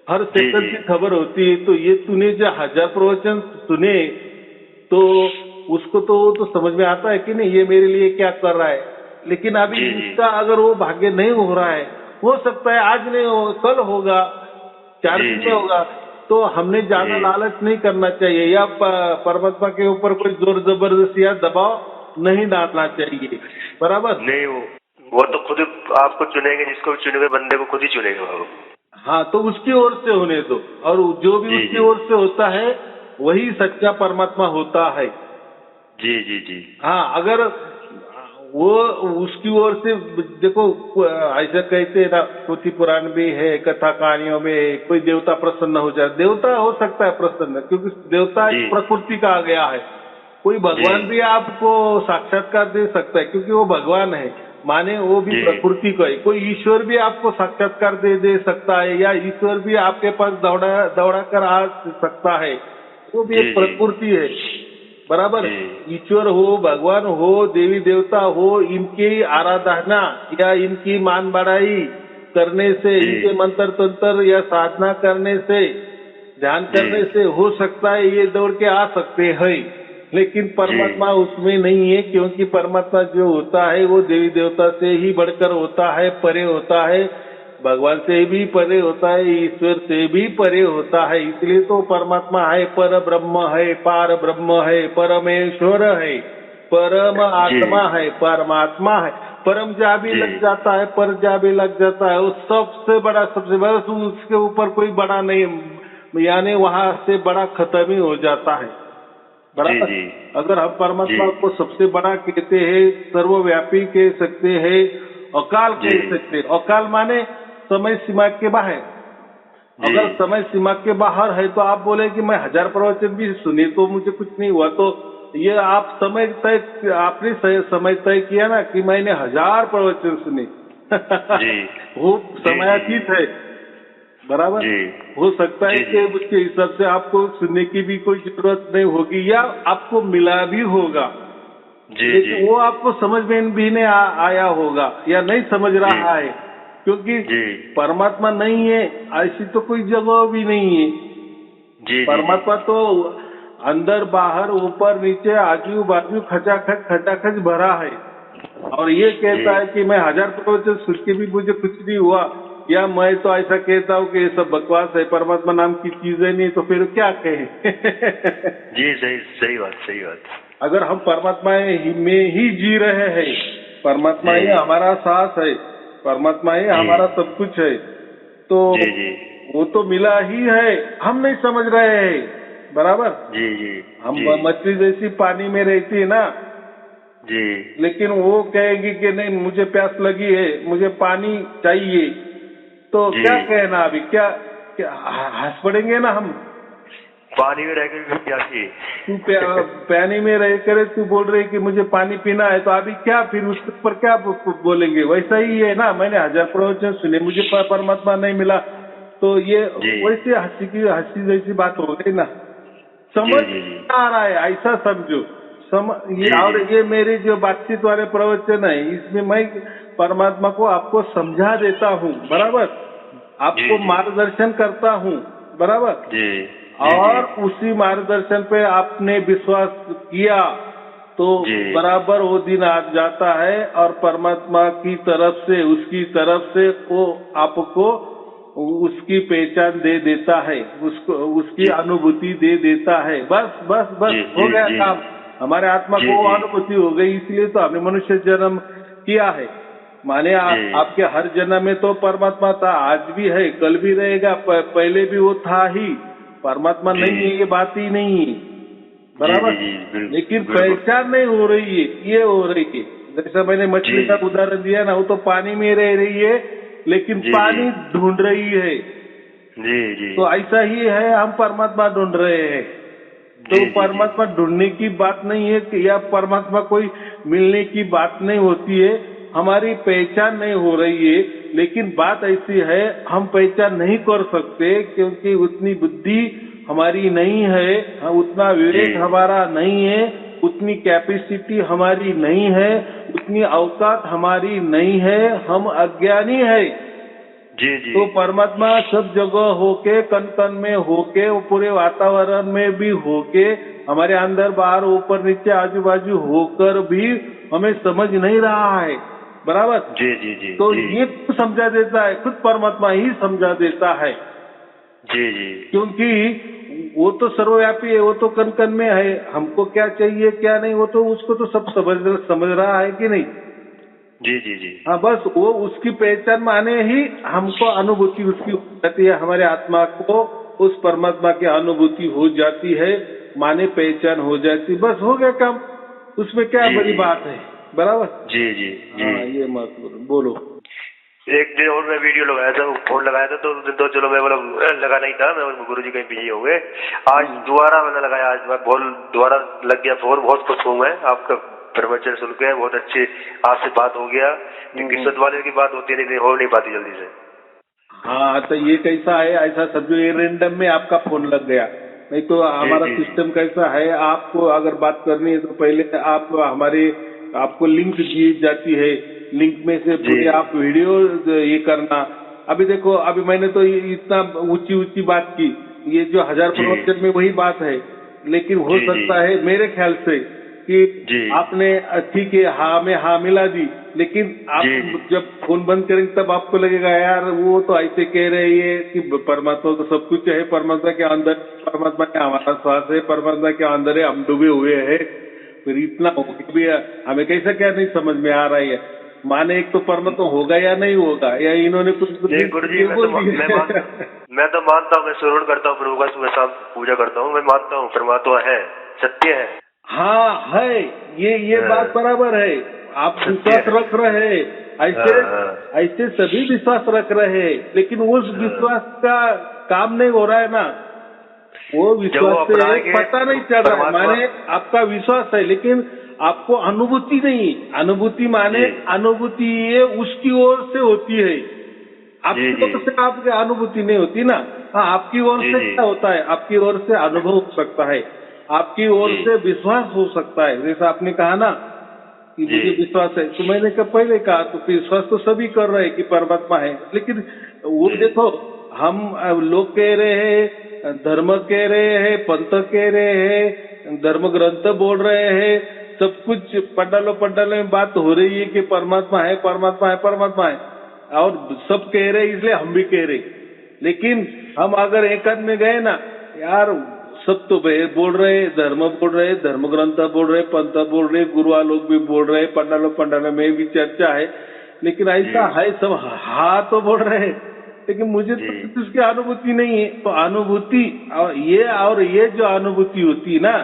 Speaker 1: हर
Speaker 2: जी
Speaker 1: सेकंड
Speaker 2: जी
Speaker 1: की खबर होती है। तो ये तूने जो 1000 प्रवचन सुने, तो उसको तो वो तो समझ में आता है कि नहीं ये मेरे लिए क्या कर रहा है। लेकिन अभी
Speaker 2: जी जी
Speaker 1: इसका अगर वो भाग्य नहीं हो रहा है, हो सकता है आज नहीं हो, कल होगा, 4
Speaker 2: जी
Speaker 1: दिन में
Speaker 2: जी
Speaker 1: होगा, तो हमने ज्यादा
Speaker 2: जी
Speaker 1: लालच नहीं करना चाहिए, या परमात्मा के ऊपर कोई जोर जबरदस्ती या दबाव नहीं डालना चाहिए। बराबर।
Speaker 2: नहीं, वो तो खुद आपको चुनेंगे, जिसको भी चुनेंगे बंदे को खुद ही चुनेंगे वो।
Speaker 1: हाँ, तो उसकी ओर से होने दो, और जो भी
Speaker 2: जी
Speaker 1: उसकी
Speaker 2: जी
Speaker 1: ओर से होता है वही सच्चा परमात्मा होता है।
Speaker 2: जी जी जी
Speaker 1: हाँ, अगर वो उसकी ओर से, देखो ऐसा कहते हैं ना, पोथी पुराण भी है, कथा कहानियों में है, कोई देवता प्रसन्न हो जाए, देवता हो सकता है प्रसन्न, क्योंकि देवता एक
Speaker 2: जी
Speaker 1: प्रकृति का आ गया है। कोई
Speaker 2: जी
Speaker 1: भगवान भी आपको साक्षात्कार दे सकता है, क्योंकि वो भगवान है, माने वो भी
Speaker 2: जी
Speaker 1: प्रकृति का है। कोई ईश्वर भी आपको साक्षात्कार दे सकता है, या ईश्वर भी आपके पास दौड़ा दौड़ा कर आ सकता है, वो भी एक
Speaker 2: जी जी
Speaker 1: प्रकृति है। बराबर।
Speaker 2: जी
Speaker 1: ईश्वर हो, भगवान हो, देवी देवता हो, इनकी आराधना या इनकी मान बढ़ाई करने से,
Speaker 2: जी
Speaker 1: इनके मंत्र तंत्र या साधना करने से, ध्यान
Speaker 2: जी
Speaker 1: करने से हो सकता है ये दौड़ के आ सकते हैं, लेकिन
Speaker 2: जी
Speaker 1: परमात्मा उसमें नहीं है, क्योंकि परमात्मा जो होता है वो देवी देवता से ही बढ़कर होता है, परे होता है, भगवान से भी परे होता है, ईश्वर से भी परे होता है। इसलिए तो परमात्मा है, पर ब्रह्म है, पार ब्रह्म है, परमेश्वर है, परम
Speaker 2: जी
Speaker 1: आत्मा है, परमात्मा है। परम जा भी
Speaker 2: जी
Speaker 1: लग जाता है, पर जा भी लग जाता है, वो सबसे बड़ा उसके ऊपर कोई बड़ा नहीं, यानी वहां से बड़ा खत्म ही हो जाता है।
Speaker 2: जी
Speaker 1: बराबर।
Speaker 2: जी
Speaker 1: अगर हम
Speaker 2: जी
Speaker 1: परमात्मा को सबसे बड़ा कहते हैं, सर्वव्यापी कह सकते हैं, अकाल
Speaker 2: जी
Speaker 1: कह सकते हैं, अकाल माने समय सीमा के बाहर।
Speaker 2: जी
Speaker 1: अगर समय सीमा के बाहर है तो आप बोले कि मैं 1000 प्रवचन भी सुनी तो मुझे कुछ नहीं हुआ, तो ये आप समय तय, आपने समय तय किया ना कि मैंने 1000 प्रवचन सुने।
Speaker 2: जी
Speaker 1: वो
Speaker 2: जी जी
Speaker 1: समयातीत है। बराबर।
Speaker 2: जी
Speaker 1: हो सकता है
Speaker 2: जी
Speaker 1: कि उसके हिसाब से आपको सुनने की भी कोई जरूरत नहीं होगी, या आपको मिला भी होगा,
Speaker 2: जी जी
Speaker 1: लेकिन वो आपको समझ में भी नहीं आया होगा, या नहीं समझ
Speaker 2: जी
Speaker 1: रहा है, क्योंकि
Speaker 2: जी
Speaker 1: परमात्मा नहीं है ऐसी तो कोई जगह भी नहीं है।
Speaker 2: जी जी जी
Speaker 1: परमात्मा तो अंदर बाहर ऊपर नीचे आजू बाजू खचाखच भरा है, और ये कहता है कि मैं 1000 प्रवचन सुन के भी मुझे कुछ नहीं हुआ, या मैं तो ऐसा कहता हूँ कि ये सब बकवास है, परमात्मा नाम की चीज है नहीं, तो फिर क्या कहें?
Speaker 2: जी सही सही बात सही बात।
Speaker 1: अगर हम परमात्मा में ही जी रहे हैं, परमात्मा ही
Speaker 2: जी
Speaker 1: हमारा सांस है, परमात्मा ही
Speaker 2: जी
Speaker 1: हमारा सब कुछ है, तो
Speaker 2: जी जी
Speaker 1: वो तो मिला ही है, हम नहीं समझ रहे हैं। बराबर।
Speaker 2: जी जी
Speaker 1: हम
Speaker 2: जी
Speaker 1: मछली जैसी पानी में रहती है ना,
Speaker 2: जी
Speaker 1: लेकिन वो कहेगी कि नहीं मुझे प्यास लगी है, मुझे पानी चाहिए, तो
Speaker 2: जी।
Speaker 1: क्या कहना अभी? क्या क्या हंस पड़ेंगे ना हम?
Speaker 2: पानी में रह के भी प्यासी।
Speaker 1: तू पानी में रह कर तू बोल रही कि मुझे पानी पीना है, तो अभी क्या फिर उसके ऊपर क्या बोलेंगे? वैसा ही है ना, मैंने हजार प्रवचन सुने, मुझे परमात्मा नहीं मिला, तो ये
Speaker 2: जी
Speaker 1: वैसे हंसी जैसी बात हो गई ना।
Speaker 2: जी
Speaker 1: समझ
Speaker 2: जी जी
Speaker 1: आ रहा है ऐसा समझो। ये
Speaker 2: जी
Speaker 1: और
Speaker 2: जी
Speaker 1: ये मेरी जो बातचीत वाले प्रवचन है, इसमें मैं परमात्मा को आपको समझा देता हूँ, बराबर,
Speaker 2: जी
Speaker 1: आपको
Speaker 2: जी
Speaker 1: मार्गदर्शन करता हूँ, बराबर,
Speaker 2: जी जी
Speaker 1: और उसी मार्गदर्शन पे आपने विश्वास किया तो
Speaker 2: जी
Speaker 1: बराबर वो दिन आ जाता है, और परमात्मा की तरफ से, उसकी तरफ से वो आपको उसकी पहचान दे देता है, उसको उसकी
Speaker 2: जी
Speaker 1: अनुभूति दे देता है। बस बस बस
Speaker 2: जी
Speaker 1: हो
Speaker 2: जी
Speaker 1: गया
Speaker 2: जी
Speaker 1: काम। हमारे आत्मा
Speaker 2: जी
Speaker 1: को वो
Speaker 2: जी
Speaker 1: अनुभूति हो गई, इसलिए तो हमने मनुष्य जन्म किया है। माने
Speaker 2: जी
Speaker 1: आपके हर जन्म में तो परमात्मा था, आज भी है, कल भी रहेगा, पहले भी वो था ही। परमात्मा
Speaker 2: जी
Speaker 1: नहीं है ये बात ही नहीं है,
Speaker 2: जी
Speaker 1: बराबर।
Speaker 2: जी जी
Speaker 1: लेकिन
Speaker 2: बिल्कुल
Speaker 1: पहचान नहीं हो रही है, ये हो रही है। जैसा मैंने
Speaker 2: जी
Speaker 1: मछली का उदाहरण दिया ना, वो तो पानी में रह रही है, लेकिन
Speaker 2: जी जी
Speaker 1: पानी ढूंढ रही है।
Speaker 2: जी जी
Speaker 1: तो ऐसा ही है, हम परमात्मा ढूंढ रहे हैं। तो
Speaker 2: जी जी जी
Speaker 1: परमात्मा ढूंढने की बात नहीं है कि, या परमात्मा कोई मिलने की बात नहीं होती है, हमारी पहचान नहीं हो रही है। लेकिन बात ऐसी है, हम पहचान नहीं कर सकते क्योंकि उतनी बुद्धि हमारी नहीं है, उतना
Speaker 2: जी
Speaker 1: विवेक हमारा नहीं है, उतनी कैपेसिटी हमारी नहीं है, उतनी औकात हमारी नहीं है, हम अज्ञानी है।
Speaker 2: जी जी
Speaker 1: तो परमात्मा सब जगह होके, कण कण में होके, वो पूरे वातावरण में भी होके, हमारे अंदर बाहर ऊपर नीचे आजू बाजू होकर भी हमें समझ नहीं रहा है, बराबर।
Speaker 2: जी जी जी
Speaker 1: तो
Speaker 2: जी
Speaker 1: ये खुद समझा देता है, खुद परमात्मा ही समझा देता है,
Speaker 2: जी जी
Speaker 1: क्योंकि वो तो सर्वव्यापी है, वो तो कण कण में है। हमको क्या चाहिए क्या नहीं, वो तो उसको तो सब समझ रहा है कि नहीं।
Speaker 2: जी जी जी
Speaker 1: हाँ, बस वो उसकी पहचान माने ही हमको अनुभूति उसकी हो जाती है, हमारे आत्मा को उस परमात्मा की अनुभूति हो जाती है, माने पहचान हो जाती, बस हो गया काम। उसमें क्या
Speaker 2: जी
Speaker 1: बड़ी
Speaker 2: जी
Speaker 1: बात है, बराबर।
Speaker 2: जी जी जी
Speaker 1: हाँ, ये मत बोलो।
Speaker 2: एक दिन और मैं वीडियो लगाया था, फोन लगाया था, तो उस दिन तो चलो मैं मतलब लगा नहीं था, मैं गुरु जी कहीं बिजी हो गए। आज दोबारा मैंने लगाया, आज मैं दोबारा लग गया फोन। बहुत खुश हूँ मैं आपका प्रवचन सुन के, बहुत अच्छी आपसे बात हो गया। किस्मत वाले की बात होती है, लेकिन हो नहीं पाती जल्दी से।
Speaker 1: हाँ, तो ये कैसा है, ऐसा समझो ये रेंडम में आपका फोन लग गया। नहीं तो
Speaker 2: जी
Speaker 1: हमारा
Speaker 2: जी जी
Speaker 1: सिस्टम कैसा है, आपको अगर बात करनी है तो पहले आप हमारे, आपको लिंक दी जाती है, लिंक में से
Speaker 2: जी
Speaker 1: पूरे आप वीडियो ये करना। अभी देखो, अभी मैंने तो इतना ऊंची ऊंची बात की, ये जो हजार
Speaker 2: जी
Speaker 1: प्रवचन में वही बात है, लेकिन हो
Speaker 2: जी जी
Speaker 1: सकता है मेरे ख्याल से कि
Speaker 2: जी
Speaker 1: आपने ठीक है हाँ में हाँ मिला दी, लेकिन आप
Speaker 2: जी जी
Speaker 1: जब फोन बंद करेंगे तब आपको लगेगा यार वो तो ऐसे कह रही है कि परमात्मा तो सब कुछ है, परमात्मा के अंदर, परमात्मा के हमारा श्वास है, परमात्मा के अंदर है, हम डूबे हुए हैं। फिर इतना हो गया भी हमें कैसा क्या नहीं समझ में आ रहा है? माने एक तो परमात्मा होगा या नहीं होगा, या इन्होंने कुछ
Speaker 2: नहीं गुरु जी,
Speaker 1: ये बोल दिया।
Speaker 2: मैं तो मानता हूँ, मैं श्रवण करता हूँ प्रभु का, सुबह शाम पूजा करता हूँ, मैं मानता हूँ परमात्मा है, सत्य है।
Speaker 1: हाँ है, ये बात
Speaker 2: हाँ,
Speaker 1: बराबर है। आप
Speaker 2: सत्य
Speaker 1: विश्वास
Speaker 2: है।
Speaker 1: रख रहे हैं, ऐसे
Speaker 2: हाँ हाँ
Speaker 1: ऐसे सभी विश्वास रख रहे हैं, लेकिन उस
Speaker 2: हाँ।
Speaker 1: विश्वास का काम नहीं हो रहा है ना। वो
Speaker 2: जब वो
Speaker 1: विश्वास से
Speaker 2: अपनाएंगे
Speaker 1: पता नहीं चल रहा है,
Speaker 2: परमात्मा।
Speaker 1: माने आपका विश्वास है लेकिन आपको अनुभूति नहीं। अनुभूति माने
Speaker 2: जी
Speaker 1: अनुभूति ये उसकी ओर से होती है,
Speaker 2: जी
Speaker 1: आपकी
Speaker 2: जी
Speaker 1: ओर से आपकी अनुभूति नहीं होती ना। हाँ, आपकी ओर
Speaker 2: जी
Speaker 1: से
Speaker 2: जी
Speaker 1: क्या होता है, आपकी ओर से अनुभव हो सकता है, आपकी ओर
Speaker 2: जी
Speaker 1: से विश्वास हो सकता है। जैसा आपने कहा ना कि
Speaker 2: जी
Speaker 1: मुझे विश्वास है, तो मैंने कहा पहले कहा, तो विश्वास तो सभी कर रहे हैं कि परमात्मा है, लेकिन वो
Speaker 2: जी
Speaker 1: देखो, हम लोग कह रहे हैं, धर्म कह रहे हैं, पंथ कह रहे हैं, धर्म ग्रंथ बोल रहे हैं, सब कुछ पंडालों पंडालों में बात हो रही है कि परमात्मा है, परमात्मा है, परमात्मा है। और सब कह रहे इसलिए हम भी कह रहे। लेकिन हम अगर एक आध में गए ना यार, सब तो बोल रहे, धर्म बोल रहे, धर्म ग्रंथ बोल रहे, पंथ बोल रहे, गुरुआ लोग भी बोल रहे, पंडालों में भी चर्चा है, लेकिन ऐसा है सब हाँ तो बोल रहे हैं, लेकिन मुझे तो उसकी अनुभूति नहीं है। तो अनुभूति और ये जो अनुभूति होती है ना,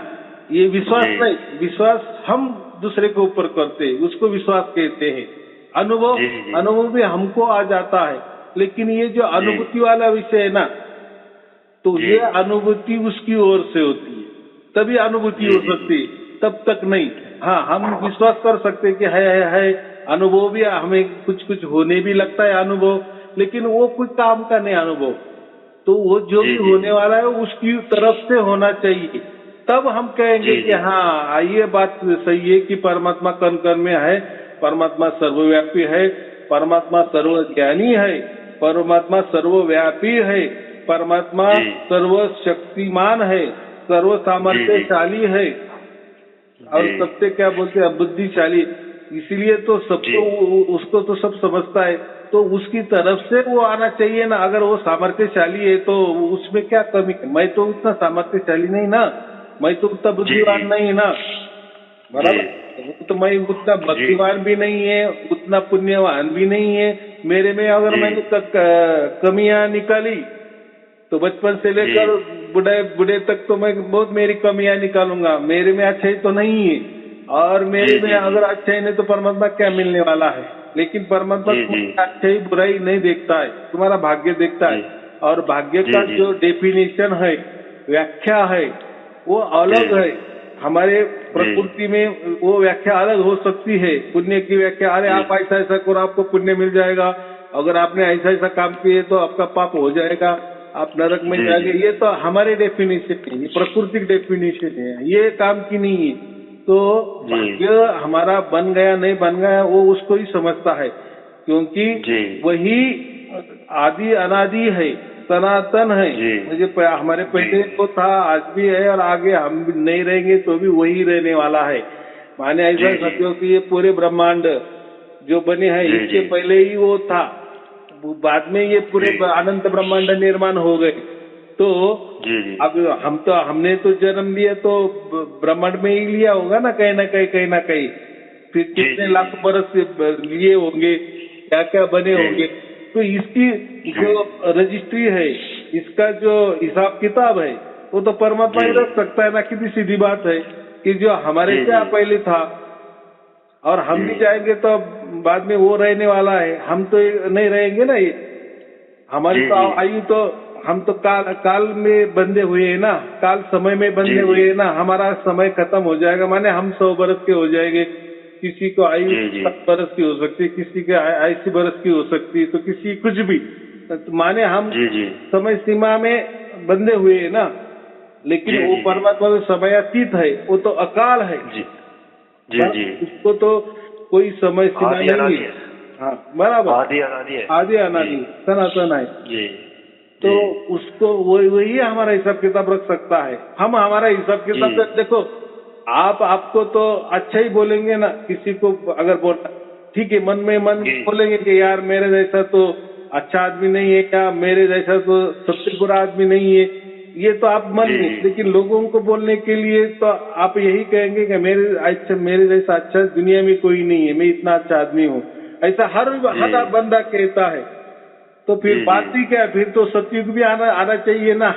Speaker 1: ये विश्वास नहीं, विश्वास हम दूसरे के ऊपर करते हैं, उसको विश्वास कहते हैं। अनुभव भी हमको आ जाता है, लेकिन ये जो अनुभूति वाला विषय है ना, तो ये अनुभूति उसकी ओर से होती है, तभी अनुभूति हो सकती है, तब तक नहीं। हाँ, हम विश्वास कर सकते हैं कि है अनुभव भी, हमें कुछ कुछ होने भी लगता है अनुभव, लेकिन वो कुछ काम का नहीं अनुभव। तो वो जो भी होने वाला है उसकी तरफ से होना चाहिए, तब हम कहेंगे कि हाँ ये बात सही है कि परमात्मा कण कण में है, परमात्मा सर्वव्यापी है, परमात्मा सर्वज्ञानी है, परमात्मा सर्वव्यापी है, परमात्मा सर्वशक्तिमान है, सर्व सामर्थ्यशाली है, और सबसे क्या बोलते हैं बुद्धिशाली। इसीलिए तो सबको उसको तो सब समझता है, तो उसकी तरफ से वो आना चाहिए ना। अगर वो सामर्थ्यशाली है तो उसमें क्या कमी है? मैं तो उतना सामर्थ्यशाली नहीं ना, मैं तो उतना बुद्धिमान नहीं ना, बराबर। तो मैं उतना भक्तिवान भी नहीं है, उतना पुण्यवान भी नहीं है। मेरे में अगर मैंने कमियां निकाली तो बचपन से लेकर बुढ़े तक तो मैं बहुत मेरी कमियां निकालूंगा। मेरे में अच्छाई तो नहीं है, और मेरे में अगर अच्छाई नहीं तो परमात्मा क्या मिलने वाला है? लेकिन परमात्मा अच्छाई बुराई नहीं देखता है, तुम्हारा भाग्य देखता है। और भाग्य का जो डेफिनेशन है, व्याख्या है, वो अलग है। हमारे प्रकृति में वो व्याख्या अलग हो सकती है। पुण्य की व्याख्या, अरे आप ऐसा ऐसा करो आपको पुण्य मिल जाएगा, अगर आपने ऐसा ऐसा काम किए तो आपका पाप हो जाएगा, आप नरक में जाएंगे। ये तो हमारे डेफिनेशन है, ये प्रकृति की डेफिनेशन है, ये काम की नहीं है। तो भाग्य हमारा बन गया नहीं बन गया वो उसको ही समझता है, क्योंकि वही आदि अनादि है, सनातन है। मुझे हमारे पहले तो था, आज भी है, और आगे हम भी नहीं रहेंगे तो भी वही रहने वाला है। माने ऐसा समझो कि ये पूरे ब्रह्मांड जो बने हैं इसके पहले ही वो था, बाद में ये पूरे अनंत ब्रह्मांड निर्माण हो गए। तो अब हमने तो जन्म लिया तो ब्रह्मांड में ही लिया होगा ना, कहीं ना कहीं फिर कितने लाख बरस लिए होंगे, क्या क्या बने होंगे। तो इसकी जो रजिस्ट्री है, इसका जो हिसाब किताब है, वो तो परमात्मा ही रख सकता है ना। कितनी सीधी बात है कि जो हमारे क्या पहले था, और हम भी जाएंगे तो बाद में वो रहने वाला है, हम तो नहीं रहेंगे ना। ये हमारी तो आयु तो, हम तो काल में बंधे हुए हैं ना, काल समय में बंधे हुए हैं ना। हमारा समय खत्म हो जाएगा, माने हम 100 बरस के हो जाएंगे। किसी को आयु 7 बरस की हो सकती है, किसी के 80 बरस की हो सकती है, तो किसी कुछ भी, माने हम समय सीमा में बंधे हुए हैं ना। लेकिन वो परमात्मा तो समयातीत है, वो तो अकाल है। उसको तो कोई समय सीमा नहीं है। हाँ बराबर, आदि अनादि सनातन है। तो उसको वही हमारा हिसाब किताब रख सकता है। हम हमारा हिसाब किताब देखो, आपको तो अच्छा ही बोलेंगे ना। किसी को अगर बोलना ठीक है, मन में बोलेंगे कि यार मेरे जैसा तो अच्छा आदमी नहीं है, या मेरे जैसा तो सबसे बुरा आदमी नहीं है, ये तो आप मन में। लेकिन लोगों को बोलने के लिए तो आप यही कहेंगे कि मेरे जैसा अच्छा दुनिया में कोई नहीं है, मैं इतना अच्छा आदमी हूँ, ऐसा हर बंदा कहता है। तो फिर बात ही क्या है? फिर तो सतयुग भी आना चाहिए ना।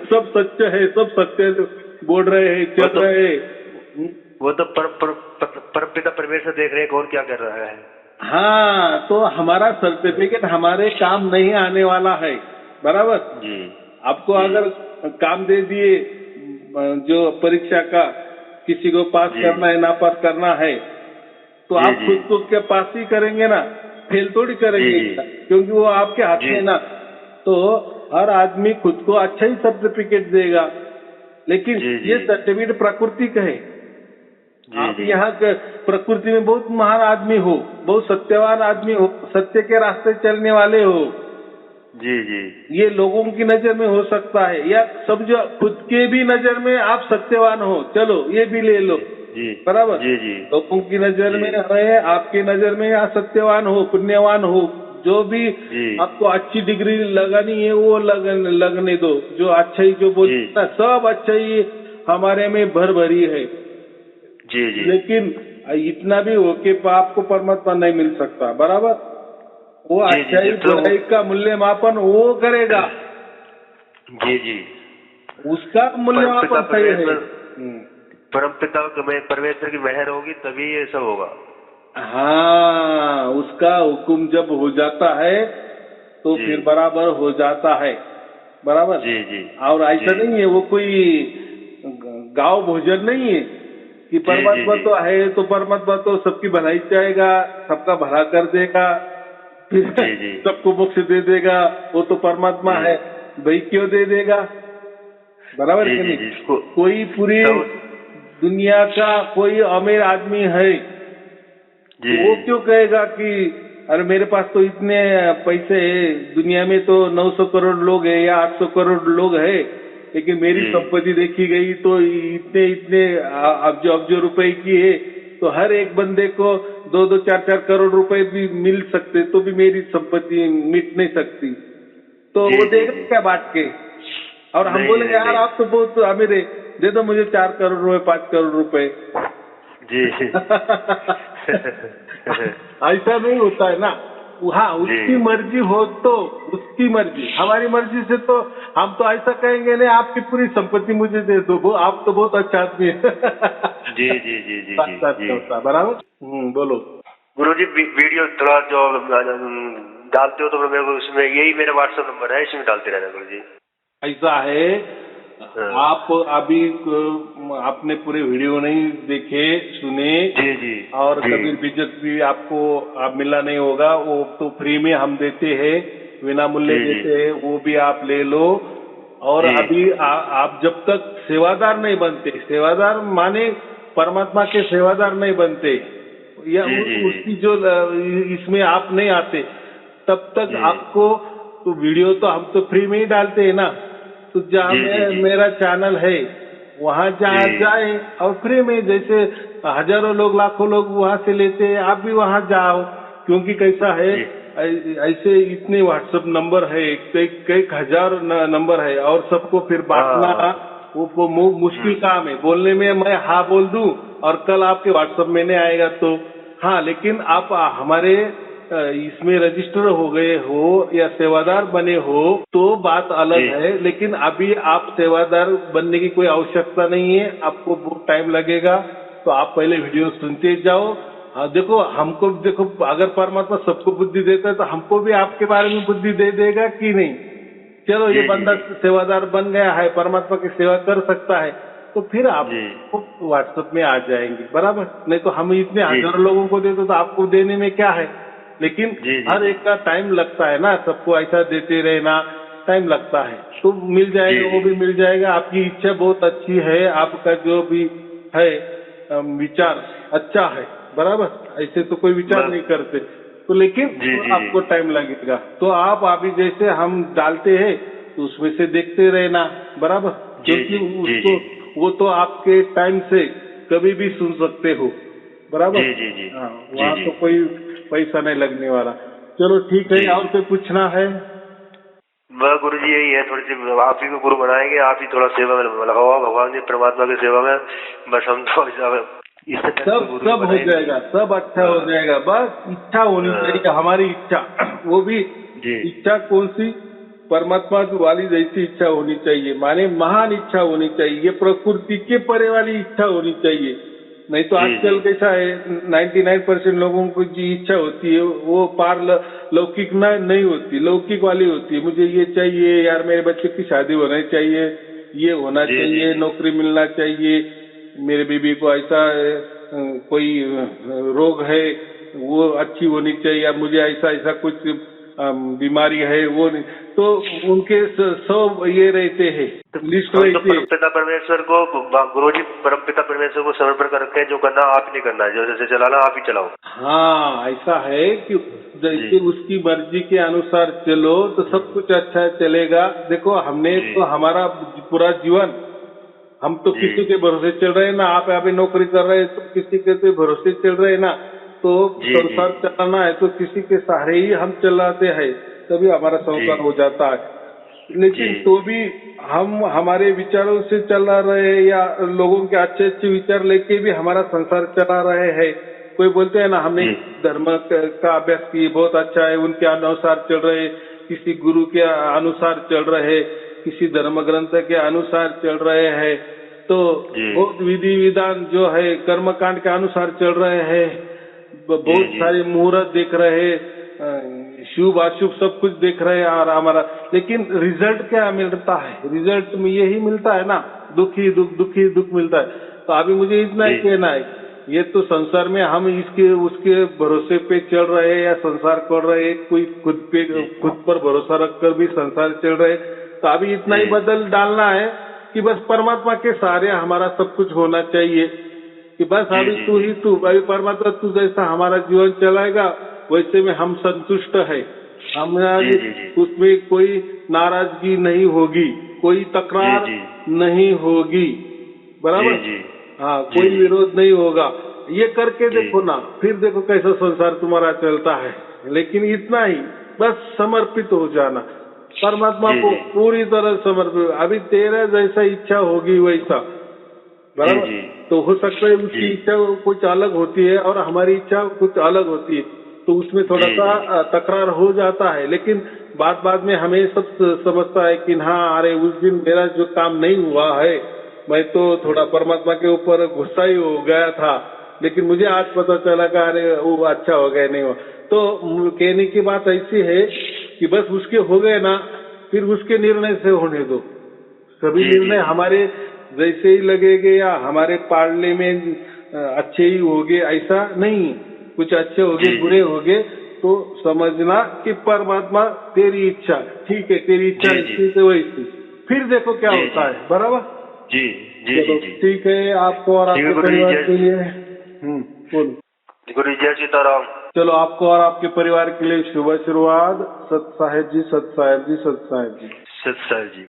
Speaker 1: सब सत्य है, सब सत्य बोल रहे हैं, चल रहे हैं।
Speaker 2: वो तो परमपिता परमेश्वर देख रहे हैं कौन क्या कर रहा है।
Speaker 1: हाँ, तो हमारा सर्टिफिकेट हमारे काम नहीं आने वाला है, बराबर। आपको अगर काम दे दिए जो परीक्षा का, किसी को पास करना है ना पास करना है, तो आप खुद को क्या पास ही करेंगे ना, फेल थोड़ी करेंगे, क्योंकि वो आपके हाथ में ना। तो हर आदमी खुद को अच्छा ही सर्टिफिकेट देगा, लेकिन ये सर्टिफिकेट प्राकृतिक है। आप यहाँ प्रकृति में बहुत महान आदमी हो, बहुत सत्यवान आदमी हो, सत्य के रास्ते चलने वाले हो, ये लोगों की नजर में हो सकता है, या समझो खुद के भी नजर में आप सत्यवान हो, चलो ये भी ले लो, बराबर। लोगों की नजर में है, आपकी नजर में आप सत्यवान हो, पुण्यवान हो, जो भी
Speaker 2: जी
Speaker 1: आपको अच्छी डिग्री लगानी है वो लगने दो, जो अच्छा ही जो बोलते हैं ना, सब अच्छा ही हमारे में भर भरी है।
Speaker 2: जी जी
Speaker 1: लेकिन इतना भी हो कि आपको परमात्मा नहीं मिल सकता, बराबर। वो
Speaker 2: जी जी जी
Speaker 1: अच्छाई
Speaker 2: तो
Speaker 1: बुराई का मूल्यमापन वो करेगा,
Speaker 2: जी जी
Speaker 1: उसका
Speaker 2: परमपिता
Speaker 1: मूल्यमापन सही है।
Speaker 2: परमेश्वर परमपिता में परमेश्वर की मेहर होगी तभी ये सब होगा।
Speaker 1: हाँ, उसका हुक्म जब हो जाता है तो
Speaker 2: जी
Speaker 1: फिर बराबर हो जाता है, बराबर।
Speaker 2: जी जी
Speaker 1: और
Speaker 2: जी
Speaker 1: ऐसा नहीं है, वो कोई गांव भोजन नहीं है कि
Speaker 2: जी जी
Speaker 1: परमात्मा
Speaker 2: जी
Speaker 1: तो है तो परमात्मा तो सबकी भलाई चाहेगा, सबका भला कर देगा, फिर
Speaker 2: जी जी
Speaker 1: सबको मोक्ष दे देगा। वो तो परमात्मा
Speaker 2: जी
Speaker 1: है, भाई क्यों दे देगा, बराबर
Speaker 2: जी
Speaker 1: कि
Speaker 2: जी
Speaker 1: नहीं।
Speaker 2: जी इसको
Speaker 1: कोई पूरी
Speaker 2: सब
Speaker 1: दुनिया का कोई अमीर आदमी है
Speaker 2: जी
Speaker 1: तो वो क्यों कहेगा कि अरे मेरे पास तो इतने पैसे है, दुनिया में तो 900 करोड़ लोग है या 800 करोड़ लोग है, लेकिन मेरी
Speaker 2: जी
Speaker 1: संपत्ति देखी गई तो इतने इतने अब्जो रुपए की है, तो हर एक बंदे को 2-2 4-4 करोड़ रुपए भी मिल सकते तो भी मेरी संपत्ति मिट नहीं सकती। तो
Speaker 2: जी
Speaker 1: वो
Speaker 2: जी
Speaker 1: देगा
Speaker 2: जी
Speaker 1: क्या बांट के? और हम
Speaker 2: नहीं
Speaker 1: बोलेंगे
Speaker 2: नहीं
Speaker 1: यार
Speaker 2: नहीं
Speaker 1: आप तो बहुत अमीर है, दे दो मुझे 4 करोड़ रुपए 5 करोड़ रुपए।
Speaker 2: जी
Speaker 1: ऐसा नहीं होता है ना। हाँ,
Speaker 2: जी
Speaker 1: उसकी मर्जी हो तो, उसकी मर्जी, हमारी मर्जी से तो हम तो ऐसा कहेंगे नहीं आपकी पूरी संपत्ति मुझे दे दो, वो आप तो बहुत अच्छा आदमी है।
Speaker 2: जी जी जी जी जी
Speaker 1: ऐसा नहीं
Speaker 2: जी
Speaker 1: होता, बराबर। बोलो।
Speaker 2: गुरुजी वीडियो थोड़ा जो डालते हो तो मेरे को उसमें यही मेरा व्हाट्सएप नंबर है, इसमें डालते रहना गुरुजी।
Speaker 1: ऐसा है,
Speaker 2: हाँ
Speaker 1: आप अभी आपने पूरे वीडियो नहीं देखे सुने,
Speaker 2: जी जी
Speaker 1: और
Speaker 2: जी
Speaker 1: कबीर बीजक भी आपको आप मिला नहीं होगा, वो तो फ्री में हम देते हैं, बिना मूल्य
Speaker 2: जी जी
Speaker 1: देते हैं, वो भी आप ले लो। और
Speaker 2: जी
Speaker 1: अभी आप जब तक सेवादार नहीं बनते, सेवादार माने परमात्मा के सेवादार नहीं बनते, या
Speaker 2: जी जी जी
Speaker 1: उसकी जो इसमें आप नहीं आते, तब तक
Speaker 2: जी
Speaker 1: आपको तो वीडियो तो हम तो फ्री में ही डालते हैं ना। तो जहाँ
Speaker 2: जी जी जी
Speaker 1: मेरा चैनल है वहाँ जहाँ
Speaker 2: जी
Speaker 1: जाए और फ्री में, जैसे हजारों लोग लाखों लोग वहाँ से लेते हैं, आप भी वहाँ जाओ। क्योंकि कैसा है,
Speaker 2: जी
Speaker 1: ऐसे इतने व्हाट्सएप नंबर है, कई कई हजार नंबर है, और सबको फिर बांटना
Speaker 2: हाँ
Speaker 1: वो मुश्किल काम है। बोलने में मैं हाँ बोल दूं और कल आपके व्हाट्सएप में नहीं आएगा तो हाँ, लेकिन आप हमारे इसमें रजिस्टर हो गए हो या सेवादार बने हो तो बात अलग
Speaker 2: जी
Speaker 1: है। लेकिन अभी आप सेवादार बनने की कोई आवश्यकता नहीं है, आपको बहुत टाइम लगेगा, तो आप पहले वीडियो सुनते जाओ। हाँ देखो, हमको देखो, अगर परमात्मा सबको बुद्धि देता है तो हमको भी आपके बारे में बुद्धि दे देगा कि नहीं। चलो ये
Speaker 2: जी जी
Speaker 1: बंदा
Speaker 2: जी
Speaker 1: सेवादार बन गया है, परमात्मा की सेवा कर सकता है, तो फिर आप
Speaker 2: जी
Speaker 1: व्हाट्सएप में आ जाएंगे, बराबर। नहीं तो हम इतने
Speaker 2: जी
Speaker 1: हजारों लोगों को देते तो आपको देने में क्या है। लेकिन
Speaker 2: जी जी
Speaker 1: हर
Speaker 2: जी
Speaker 1: एक का टाइम लगता है ना, सबको ऐसा देते रहना टाइम लगता है, तो मिल
Speaker 2: जी
Speaker 1: जाएगा, वो
Speaker 2: जी
Speaker 1: भी मिल जाएगा। आपकी इच्छा बहुत अच्छी है, आपका जो भी है विचार अच्छा है, बराबर। ऐसे तो कोई विचार
Speaker 2: मैं
Speaker 1: नहीं करते, तो लेकिन
Speaker 2: जी जी जी
Speaker 1: आपको टाइम लगेगा। तो आप अभी जैसे हम डालते हैं तो उसमें से देखते रहना, बराबर।
Speaker 2: जी
Speaker 1: क्योंकि
Speaker 2: जी जी
Speaker 1: उसको
Speaker 2: जी
Speaker 1: वो तो आपके टाइम से कभी भी सुन सकते हो, बराबर।
Speaker 2: जी जी जी
Speaker 1: हाँ,
Speaker 2: जी
Speaker 1: वहाँ
Speaker 2: जी
Speaker 1: तो कोई पैसा नहीं लगने वाला। चलो ठीक है,
Speaker 2: जी
Speaker 1: और कोई पूछना है।
Speaker 2: वह गुरु जी यही है, थोड़ी सी आप ही को गुरु बनाएंगे, आप ही थोड़ा सेवा में लगाओ भगवान जी परमात्मा की सेवा में। बस हम तो इससे पहले तो
Speaker 1: सब
Speaker 2: गुरु जी
Speaker 1: सब हो
Speaker 2: बनाए नहीं।
Speaker 1: जाएगा, सब अच्छा हो
Speaker 2: हाँ
Speaker 1: जाएगा, बस इच्छा होनी
Speaker 2: हाँ
Speaker 1: चाहिए, हमारी इच्छा। वो भी
Speaker 2: जी
Speaker 1: इच्छा कौन सी, परमात्मा की वाली जैसी इच्छा होनी चाहिए, माने महान इच्छा होनी चाहिए, ये प्रकृति के परे वाली इच्छा होनी चाहिए। नहीं तो
Speaker 2: जी जी
Speaker 1: आजकल कैसा है, 99% लोगों को जो इच्छा होती है वो पार लौकिक नहीं होती, लौकिक वाली होती है। मुझे ये चाहिए यार, मेरे बच्चे की शादी होनी चाहिए, ये होना
Speaker 2: जी जी
Speaker 1: चाहिए,
Speaker 2: जी
Speaker 1: नौकरी मिलना चाहिए, मेरे बीबी को ऐसा कोई रोग है वो अच्छी होनी चाहिए, या मुझे ऐसा ऐसा कुछ बीमारी है वो नहीं। तो उनके सब ये रहते हैं,
Speaker 2: तो
Speaker 1: लिस्ट
Speaker 2: हम तो
Speaker 1: रहती है।
Speaker 2: परमपिता परमेश्वर को, गुरु जी परमपिता परमेश्वर को समर्पण कर रखे हैं, जो करना आप ही नहीं करना है, जो जैसे चलाना आप ही चलाओ।
Speaker 1: हाँ, ऐसा है कि
Speaker 2: जी
Speaker 1: जैसे उसकी मर्जी के अनुसार चलो तो सब कुछ अच्छा चलेगा। देखो, हमने
Speaker 2: जी
Speaker 1: तो हमारा पूरा जीवन हम तो
Speaker 2: जी
Speaker 1: किसी के भरोसे चल रहे हैं ना, आप अभी नौकरी कर रहे हैं तो किसी के तो भरोसे चल रहे हैं ना। तो
Speaker 2: जी,
Speaker 1: संसार
Speaker 2: जी।
Speaker 1: चलाना है तो किसी के सहारे ही हम चलाते हैं, तभी हमारा संसार
Speaker 2: जी।
Speaker 1: हो जाता है। लेकिन
Speaker 2: जी।
Speaker 1: तो भी हम हमारे विचारों से चला रहे हैं या लोगों के अच्छे अच्छे विचार लेके भी हमारा संसार चला रहे हैं। कोई बोलते हैं ना हमने
Speaker 2: जी।
Speaker 1: धर्म का अभ्यास की, बहुत अच्छा है, उनके अनुसार चल रहे, किसी गुरु के अनुसार चल रहे, किसी धर्म ग्रंथ के अनुसार चल रहे हैं, तो
Speaker 2: जी।
Speaker 1: बहुत विधि विधान जो है कर्मकांड के अनुसार चल रहे हैं,
Speaker 2: जी।
Speaker 1: बहुत
Speaker 2: जी।
Speaker 1: सारे मुहूर्त देख रहे, शुभ अशुभ सब कुछ देख रहे हैं और हमारा, लेकिन रिजल्ट क्या मिलता है? रिजल्ट में यही मिलता है ना, दुखी दुख मिलता है। तो अभी मुझे इतना ही
Speaker 2: जी।
Speaker 1: कहना है, ये तो संसार में हम इसके उसके भरोसे पे चल रहे हैं या संसार कर रहे हैं, कोई
Speaker 2: जी।
Speaker 1: खुद पर भरोसा रखकर भी संसार चल रहे हैं। तो अभी इतना ही
Speaker 2: जी।
Speaker 1: बदल डालना है कि बस परमात्मा के सहारे हमारा सब कुछ होना चाहिए, कि बस
Speaker 2: जी।
Speaker 1: अभी
Speaker 2: जी।
Speaker 1: तू
Speaker 2: जी।
Speaker 1: ही तू, अभी परमात्मा तू जैसा हमारा जीवन चलाएगा वैसे में हम संतुष्ट है।
Speaker 2: जी।
Speaker 1: हमारी
Speaker 2: जी। जी।
Speaker 1: उसमें कोई नाराजगी नहीं होगी, कोई
Speaker 2: जी।
Speaker 1: तकरार
Speaker 2: जी।
Speaker 1: नहीं होगी,
Speaker 2: जी।
Speaker 1: बराबर।
Speaker 2: जी।
Speaker 1: हाँ,
Speaker 2: जी।
Speaker 1: कोई विरोध नहीं होगा। ये करके
Speaker 2: जी।
Speaker 1: देखो ना, फिर देखो कैसा संसार तुम्हारा चलता है। लेकिन इतना ही, बस समर्पित हो जाना परमात्मा
Speaker 2: जी।
Speaker 1: को,
Speaker 2: जी।
Speaker 1: पूरी तरह समर्पित। अभी तेरा जैसा इच्छा होगी वैसा,
Speaker 2: जी।
Speaker 1: बराबर।
Speaker 2: जी।
Speaker 1: तो हो सकता है
Speaker 2: जी।
Speaker 1: उसकी इच्छा कुछ अलग होती है और हमारी इच्छा कुछ अलग होती है, तो उसमें थोड़ा
Speaker 2: जी।
Speaker 1: सा
Speaker 2: जी।
Speaker 1: तकरार हो जाता है। लेकिन बाद में हमें सब समझता है कि हाँ, अरे उस दिन मेरा जो काम नहीं हुआ है, मैं तो थोड़ा परमात्मा के ऊपर गुस्सा ही हो गया था, लेकिन मुझे आज पता चला कि अरे वो अच्छा हो गया, नहीं हुआ। तो कहने की बात ऐसी है कि बस उसके हो गए ना, फिर उसके निर्णय से होने दो। सभी
Speaker 2: जी। जी।
Speaker 1: निर्णय
Speaker 2: जी।
Speaker 1: हमारे जैसे ही लगेंगे या हमारे पालने में अच्छे ही होंगे ऐसा नहीं, कुछ अच्छे होंगे
Speaker 2: जी।
Speaker 1: बुरे होंगे, तो समझना कि परमात्मा तेरी इच्छा, ठीक है, तेरी इच्छा
Speaker 2: जी। जी।
Speaker 1: ऐसी तो वैसी, फिर देखो क्या
Speaker 2: जी।
Speaker 1: होता
Speaker 2: जी।
Speaker 1: है, बराबर।
Speaker 2: जी। जी। जी।
Speaker 1: चलो
Speaker 2: जी।
Speaker 1: ठीक है, आपको और
Speaker 2: ठीक है
Speaker 1: आपके
Speaker 2: गुरु जी,
Speaker 1: परिवार
Speaker 2: जय
Speaker 1: के लिए बोलो।
Speaker 2: गुरु जी, जय सीताराम।
Speaker 1: चलो आपको और आपके परिवार के लिए शुभ आशीर्वाद। सत साहेब जी, सत साहेब जी, सत साहेब जी।
Speaker 2: सत साहिब जी।